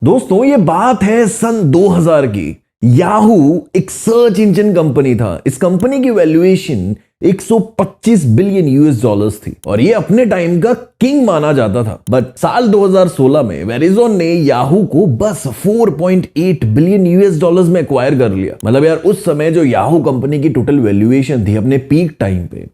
दोस्तों ये बात है सन 2000 की। याहू एक सर्च इंजन कंपनी था। इस कंपनी की वैल्यूएशन 125 बिलियन यूएस डॉलर्स थी और ये अपने टाइम का किंग माना जाता था। बट साल 2016 में वेरिजॉन ने याहू को बस 4.8 बिलियन यूएस डॉलर्स में एक्वायर कर लिया। मतलब यार उस समय जो याहू कंपनी की टोटल वैल्यूएशन थी अपने पीक टाइम पे,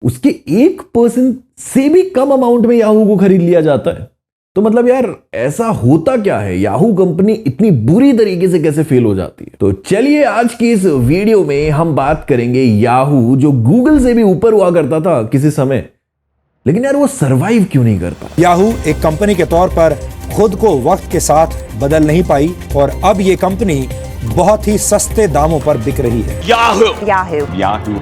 उसके 1% से भी कम अमाउंट में याहू को खरीद लिया जाता है। तो मतलब यार ऐसा होता क्या है, याहू कंपनी इतनी बुरी तरीके से कैसे फेल हो जाती है। तो चलिए आज की इस वीडियो में हम बात करेंगे याहू, जो गूगल से भी ऊपर हुआ करता था किसी समय, लेकिन यार वो सरवाइव क्यों नहीं करता। याहू एक कंपनी के तौर पर खुद को वक्त के साथ बदल नहीं पाई और अब ये कंपनी बहुत ही सस्ते दामों पर बिक रही है। Yahoo!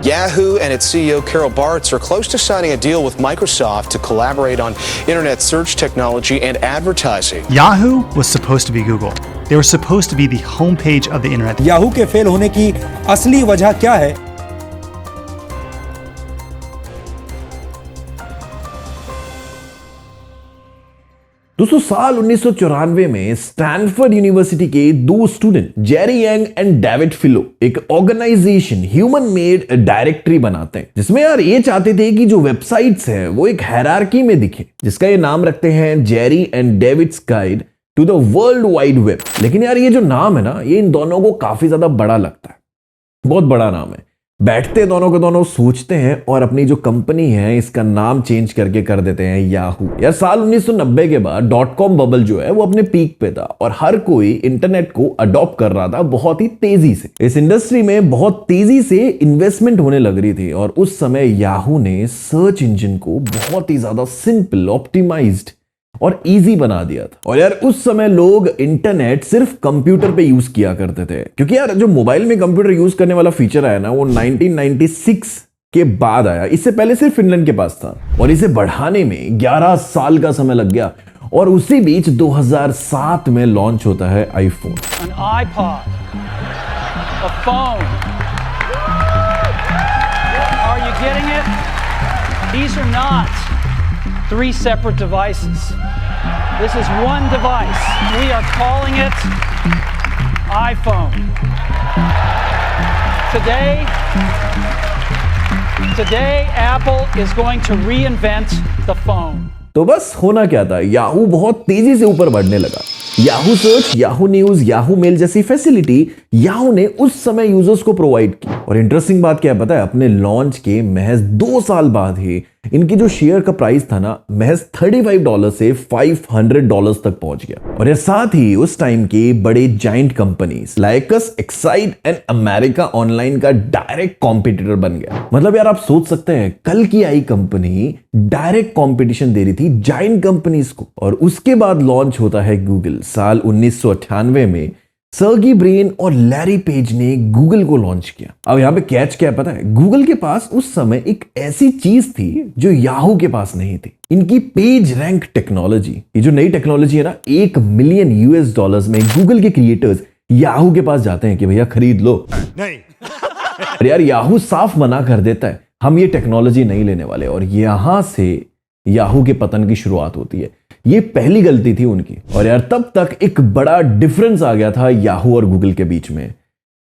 Yahoo and its CEO Carol Bartz are close to signing a deal with Microsoft to collaborate on internet search technology and advertising. Yahoo was supposed to be Google. They were supposed to be the homepage of the internet. Yahoo के fail होने की असली वजह क्या है? दोस्तों साल 1994 में स्टैनफोर्ड यूनिवर्सिटी के दो student Jerry Yang and David Filo एक ऑर्गेनाइजेशन ह्यूमन मेड डायरेक्टरी बनाते हैं, जिसमें यार ये चाहते थे कि जो वेबसाइट्स हैं वो एक हायरार्की में दिखे, जिसका ये नाम रखते हैं Jerry and David's guide to the world wide web. लेकिन यार ये जो नाम है ना, ये इन दोनों को काफी ज्यादा बड़ा लगता है, बहुत बड़ा नाम है। बैठते दोनों के दोनों सोचते हैं और अपनी जो कंपनी है इसका नाम चेंज करके कर देते हैं याहू। यार साल 1990 के बाद .com बबल जो है वो अपने पीक पे था और हर कोई इंटरनेट को अडॉप्ट कर रहा था बहुत ही तेजी से। इस इंडस्ट्री में बहुत तेजी से इन्वेस्टमेंट होने लग रही थी और उस समय याहू ने सर्च इंजन को बहुत ही ज्यादा सिंपल, ऑप्टिमाइज्ड और इजी बना दिया था। और यार उस समय लोग इंटरनेट सिर्फ कंप्यूटर पे यूज किया करते थे, क्योंकि यार जो मोबाइल में कंप्यूटर यूज करने वाला फीचर आया ना वो 1996 के बाद आया। इससे पहले सिर्फ फिनलैंड के पास था और इसे बढ़ाने में 11 साल का समय लग गया और उसी बीच 2007 में लॉन्च होता है iPhone. An iPod, a phone. Are you getting it? These are not three separate devices. This is one device. We are calling it iPhone. Today Apple is going to reinvent the phone. तो बस होना क्या था, Yahoo बहुत तेजी से ऊपर बढ़ने लगा। Yahoo search, Yahoo news, Yahoo mail जैसी फैसिलिटी याहू ने उस समय यूजर्स को प्रोवाइड की। और इंटरेस्टिंग बात क्या है पता है, अपने लॉन्च के महज 2 साल बाद ही इनकी जो शेयर का प्राइस था ना, महज $35 से $500 तक पहुंच गया। और ये साथ ही उस टाइम के बड़े giant companies likes, Exide and America online का डायरेक्ट कॉम्पिटिटर बन गया। मतलब यार आप सोच सकते हैं, कल की आई कंपनी डायरेक्ट कॉम्पिटिशन दे रही थी जाइंट कंपनीज को। और उसके बाद लॉन्च होता है गूगल। साल 1998 में सर्गी ब्रेन और लैरी पेज ने गूगल को लॉन्च किया। अब यहां पे कैच क्या है पता है, गूगल के पास उस समय एक ऐसी चीज थी जो याहू के पास नहीं थी, इनकी पेज रैंक टेक्नोलॉजी। ये जो नई टेक्नोलॉजी है ना, $1 मिलियन यूएस डॉलर्स में गूगल के क्रिएटर्स याहू के पास जाते हैं कि भैया खरीद लो। नहीं। और यार याहू साफ मना कर देता है, हम ये टेक्नोलॉजी नहीं लेने वाले। और यहां से याहू के पतन की शुरुआत होती है। ये पहली गलती थी उनकी। और यार तब तक एक बड़ा डिफरेंस आ गया था याहू और गूगल के बीच में।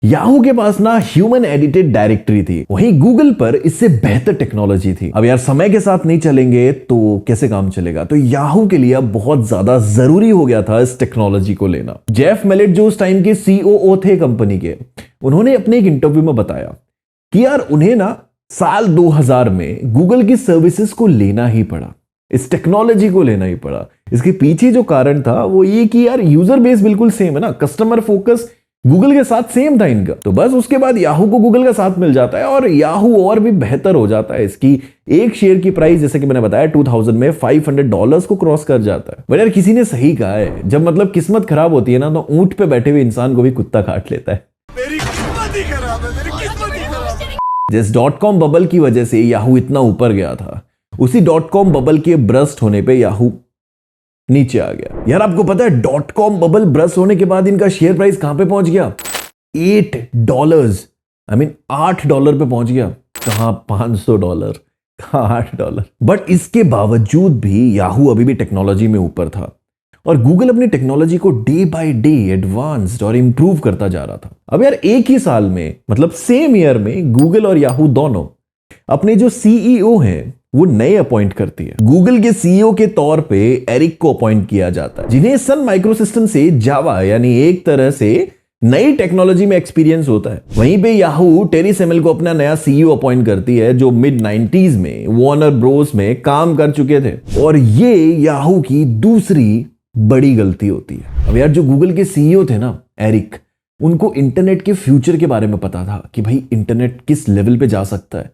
याहू के पास ना ह्यूमन एडिटेड डायरेक्टरी थी, वहीं गूगल पर इससे बेहतर टेक्नोलॉजी थी। अब यार समय के साथ नहीं चलेंगे तो कैसे काम चलेगा। तो याहू के लिए अब बहुत ज्यादा जरूरी हो गया था इस टेक्नोलॉजी को लेना। जेफ मेलेट जो उस टाइम के सीओओ थे कंपनी के, उन्होंने अपने एक इंटरव्यू में बताया कि यार उन्हें ना साल 2000 में गूगल की सर्विसेज को लेना ही पड़ा, इस टेक्नोलॉजी को लेना ही पड़ा। इसके पीछे जो कारण था वो ये कि यार यूजर बेस बिल्कुल सेम है ना, कस्टमर फोकस गूगल के साथ सेम था इनका। तो बस उसके बाद याहू को गूगल का साथ मिल जाता है और याहू और भी बेहतर हो जाता है। इसकी एक शेयर की प्राइस जैसे कि मैंने बताया 2000 में $500 को क्रॉस कर जाता है। बट यार किसी ने सही कहा है, जब मतलब किस्मत खराब होती है ना, तो ऊंट पे बैठे हुए इंसान को भी कुत्ता काट लेता है। मेरी किस्मत ही खराब है, मेरी किस्मत ही खराब है। जिस .com बबल की वजह से याहू इतना ऊपर गया था, उसी .com बबल के ब्रस्ट होने पे याहू नीचे आ गया। यार आपको पता है .com बबल ब्रस्ट होने के बाद इनका शेयर प्राइस कहां पे पहुंच गया? $8, $8 पे पहुंच गया। कहां $500, कहां $8। बट इसके बावजूद भी याहू अभी भी टेक्नोलॉजी में ऊपर था और गूगल अपनी टेक्नोलॉजी को डे बाय डे एडवांस्ड और इंप्रूव करता जा रहा था। अब यार एक ही साल में, मतलब सेम ईयर में, गूगल और याहू दोनों अपने जो सीईओ हैं वो नए अपॉइंट करती है। गूगल के सीईओ के तौर पे एरिक को अपॉइंट किया जाता है, जिन्हें सन माइक्रोसिस्टम से जावा यानी एक तरह से नई टेक्नोलॉजी में एक्सपीरियंस होता है। वहीं पे याहू टेरी सेमल को अपना नया सीईओ अपॉइंट करती है, जो मिड 90s में वार्नर ब्रोस में काम कर चुके थे। और ये याहू की दूसरी बड़ी गलती होती है। अब यार जो गूगल के सीईओ थे ना, एरिक, उनको इंटरनेट के फ्यूचर के बारे में पता था कि भाई इंटरनेट किस लेवल पे जा सकता है।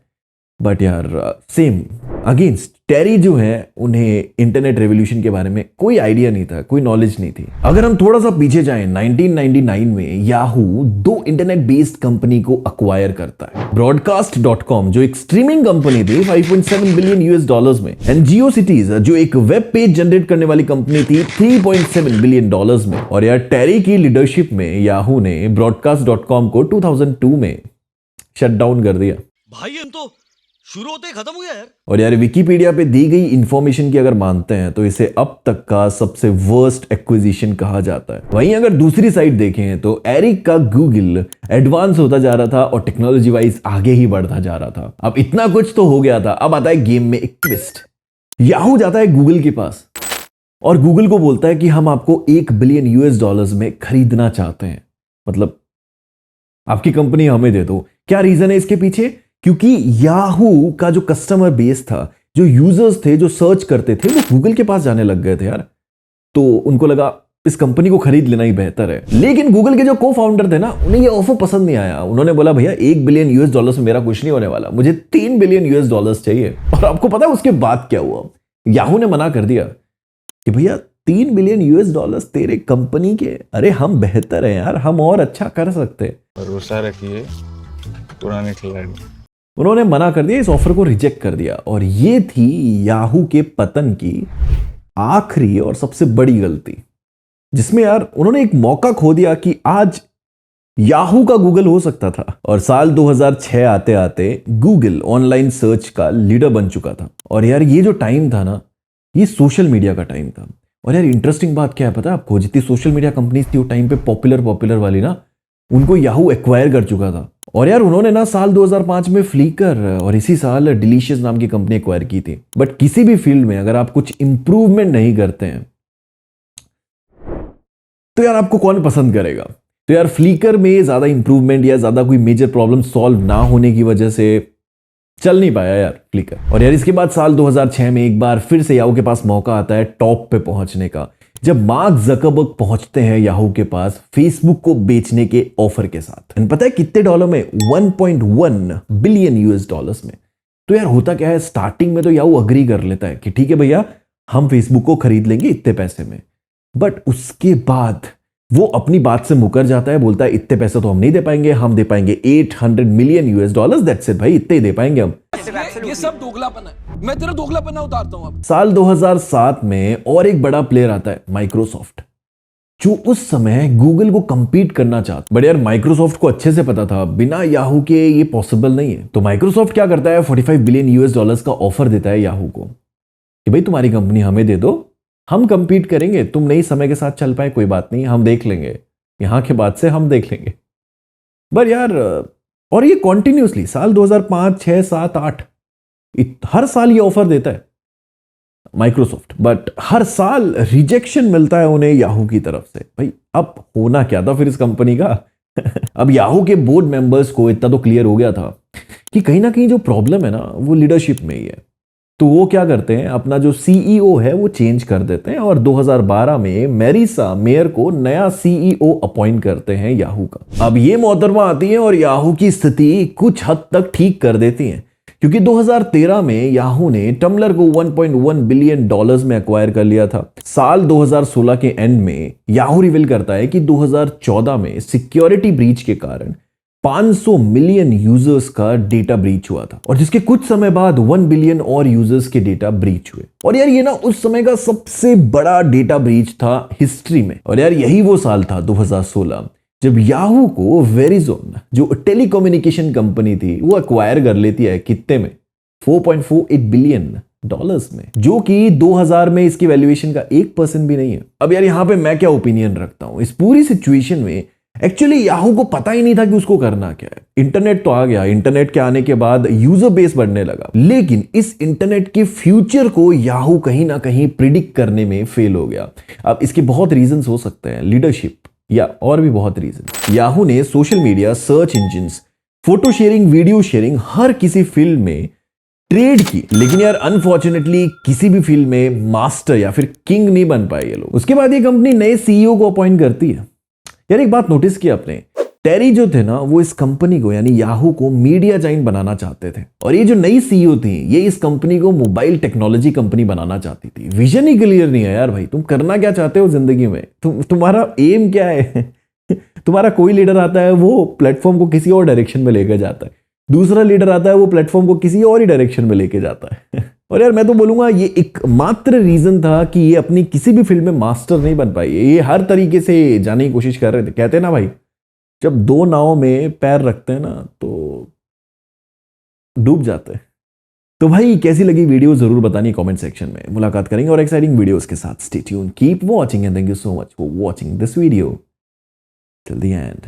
बट यार सेम अगेंस्ट टेरी जो है, उन्हें इंटरनेट रेवोल्यूशन के बारे में कोई आइडिया नहीं था, कोई नॉलेज नहीं थी। अगर हम थोड़ा सा पीछे जाएं, 1999 में याहू दो इंटरनेट बेस्ड कंपनी को अक्वायर करता है। ब्रॉडकास्ट.com जो एक स्ट्रीमिंग कंपनी थी 5.7 बिलियन यूएस डॉलर्स में, एंड जियो सिटीज जो एक वेब पेज जनरेट करने वाली कंपनी थी 3.7 बिलियन डॉलर्स में। और यार टेरी की लीडरशिप में याहू ने ब्रॉडकास्ट.com को 2002 में शट डाउन कर दिया। भाई हम तो शुरू होते ही खत्म हो गया यार। और यार विकिपीडिया पे दी गई इंफॉर्मेशन की अगर मानते हैं तो इसे अब तक का सबसे वर्स्ट एक्विजिशन कहा जाता है। वहीं अगर दूसरी साइड देखें तो एरिक का गूगल एडवांस होता जा रहा था और टेक्नोलॉजी वाइज आगे ही बढ़ता जा रहा था। अब इतना कुछ तो हो गया था, अब आता है गेम में एक ट्विस्ट। याहू जाता है गूगल के पास और गूगल को बोलता है कि हम आपको 1 बिलियन यूएस डॉलर्स में खरीदना चाहते हैं, मतलब आपकी कंपनी हमें दे दो। क्या रीजन है इसके पीछे? क्योंकि याहू का जो कस्टमर बेस था, जो यूजर्स थे, जो सर्च करते थे, वो गूगल के पास जाने लग गए थे यार। तो उनको लगा इस कंपनी को खरीद लेना ही बेहतर है। लेकिन गूगल के जो को फाउंडर थे ना, उन्हें ये ऑफर पसंद नहीं आया। उन्होंने बोला भैया 1 बिलियन यूएस डॉलर्स में मेरा कुछ नहीं होने वाला, मुझे 3 बिलियन यूएस डॉलर्स चाहिए। और आपको पता है उसके बाद क्या हुआ? याहू ने मना कर दिया कि भैया 3 बिलियन यूएस डॉलर्स तेरे कंपनी के, अरे हम बेहतर हैं यार, हम और अच्छा कर सकते हैं। भरोसा रखिए पुराने खिलाड़ी। उन्होंने मना कर दिया, इस ऑफर को रिजेक्ट कर दिया। और ये थी याहू के पतन की आखिरी और सबसे बड़ी गलती, जिसमें यार उन्होंने एक मौका खो दिया कि आज याहू का गूगल हो सकता था। और साल 2006 आते आते गूगल ऑनलाइन सर्च का लीडर बन चुका था। और यार ये जो टाइम था ना, ये सोशल मीडिया का टाइम था। और यार इंटरेस्टिंग बात क्या है पता है आपको? जितनी सोशल मीडिया कंपनीज थी वो टाइम पे पॉपुलर वाली ना, उनको याहू एक्वायर कर चुका था। और यार उन्होंने ना साल 2005 में फ्लीकर और इसी साल डिलीशियस नाम की कंपनी एक्वायर की थी। बट किसी भी फील्ड में अगर आप कुछ इंप्रूवमेंट नहीं करते हैं तो यार आपको कौन पसंद करेगा? तो यार फ्लीकर में ज्यादा इंप्रूवमेंट या ज्यादा कोई मेजर प्रॉब्लम सॉल्व ना होने की वजह से चल नहीं पाया यार फ्लीकर। और यार इसके बाद साल 2006 में एक बार फिर से याहू के पास मौका आता है टॉप पे पहुंचने का, जब मार्क जकरबर्ग पहुंचते हैं याहू के पास फेसबुक को बेचने के ऑफर के साथ। पता है कितने डॉलर में? 1.1 बिलियन यूएस डॉलर्स में। तो यार होता क्या है, स्टार्टिंग में तो याहू अग्री कर लेता है कि ठीक है भैया हम फेसबुक को खरीद लेंगे इतने पैसे में। बट उसके बाद वो अपनी बात से मुकर जाता है, बोलता है इतने पैसे तो हम नहीं दे पाएंगे, हम दे पाएंगे 800 million US dollars, that's it भाई, इतने ही दे पाएंगे हम। ये सब दोगलापन है, मैं तेरा दोगलापना उतारता हूं अब। साल 2007 में और एक बड़ा प्लेयर आता है माइक्रोसॉफ्ट, जो उस समय गूगल को कंपीट करना चाहता। बट यार माइक्रोसॉफ्ट को अच्छे से पता था बिना याहू के ये पॉसिबल नहीं है। तो माइक्रोसॉफ्ट क्या करता है, 45 बिलियन यूएस डॉलर्स का ऑफर देता है याहू को कि भाई तुम्हारी कंपनी हमें दे दो, हम कंपीट करेंगे, तुम नहीं समय के साथ चल पाए कोई बात नहीं, हम देख लेंगे, यहां के बाद से हम देख लेंगे। बट यार और ये कॉन्टिन्यूसली साल 2005, 6, 7, 8 हर साल ये ऑफर देता है माइक्रोसॉफ्ट। बट हर साल रिजेक्शन मिलता है उन्हें याहू की तरफ से। भाई अब होना क्या था फिर इस कंपनी का? अब याहू के बोर्ड मेंबर्स को इतना तो क्लियर हो गया था कि कहीं ना कहीं जो प्रॉब्लम है ना वो लीडरशिप में ही है। तो वो क्या करते हैं, अपना जो सीईओ है वो चेंज कर देते हैं और 2012 में मैरिसा मेयर को नया सीईओ अपॉइंट करते हैं याहू का। अब ये मोहतरमा आती है और याहू की स्थिति कुछ हद तक ठीक कर देती हैं, क्योंकि 2013 में याहू ने टम्बलर को 1.1 बिलियन डॉलर्स में एक्वायर कर लिया था। साल 2016 के एंड में याहू रिवील करता है कि 2014 में सिक्योरिटी ब्रीच के कारण 500 मिलियन यूजर्स का डेटा ब्रीच हुआ था, और जिसके कुछ समय बाद 1 बिलियन और यूजर्स के डेटा ब्रीच हुए। और यार ये ना उस समय का सबसे बड़ा डेटा ब्रीच था हिस्ट्री में। और यार यही वो साल था 2016 जब याहू को वेरिजोन जो टेलीकम्युनिकेशन कंपनी थी वो एक्वायर कर लेती है कितने में, 4.48 बिलियन डॉलर्स में, जो कि 2000 में इसकी वैल्यूएशन का 1% भी नहीं है। अब यार यहां पे मैं क्या ओपिनियन रखता हूं इस पूरी सिचुएशन में, एक्चुअली याहू को पता ही नहीं था कि उसको करना क्या है। इंटरनेट तो आ गया, इंटरनेट के आने के बाद यूजर बेस बढ़ने लगा, लेकिन इस इंटरनेट के फ्यूचर को याहू कहीं ना कहीं प्रिडिक्ट करने में फेल हो गया। अब इसके बहुत रीजंस हो सकते हैं, लीडरशिप या और भी बहुत रीजन। याहू ने social media, search engines, photo sharing, video sharing, हर किसी फील्ड में ट्रेड की, लेकिन यार अनफॉर्चुनेटली किसी भी फील्ड में मास्टर या फिर किंग नहीं बन पाए ये लोग। उसके बाद ये कंपनी नए सीईओ को अपॉइंट करती है। यार एक बात नोटिस की आपने, टेरी जो थे ना वो इस कंपनी को यानी याहू को मीडिया जाइंट बनाना चाहते थे, और ये जो नई सीईओ थी ये इस कंपनी को मोबाइल टेक्नोलॉजी कंपनी बनाना चाहती थी। विजन ही क्लियर नहीं है यार भाई, तुम करना क्या चाहते हो जिंदगी में, तुम्हारा एम क्या है। तुम्हारा कोई लीडर आता है वो प्लेटफॉर्म को किसी और डायरेक्शन में लेकर जाता है, दूसरा लीडर आता है वो प्लेटफॉर्म को किसी और ही डायरेक्शन में लेके जाता है। और यार मैं तो बोलूंगा ये एकमात्र रीजन था कि ये अपनी किसी भी फील्ड में मास्टर नहीं बन पाई। ये हर तरीके से जाने की कोशिश कर रहे थे। कहते हैं ना भाई, जब दो नाव में पैर रखते हैं ना तो डूब जाते हैं। तो भाई कैसी लगी वीडियो जरूर बतानी कमेंट सेक्शन में। मुलाकात करेंगे और एक्साइटिंग वीडियोस के साथ। Stay tune, keep watching and thank you so much for watching this video till the end.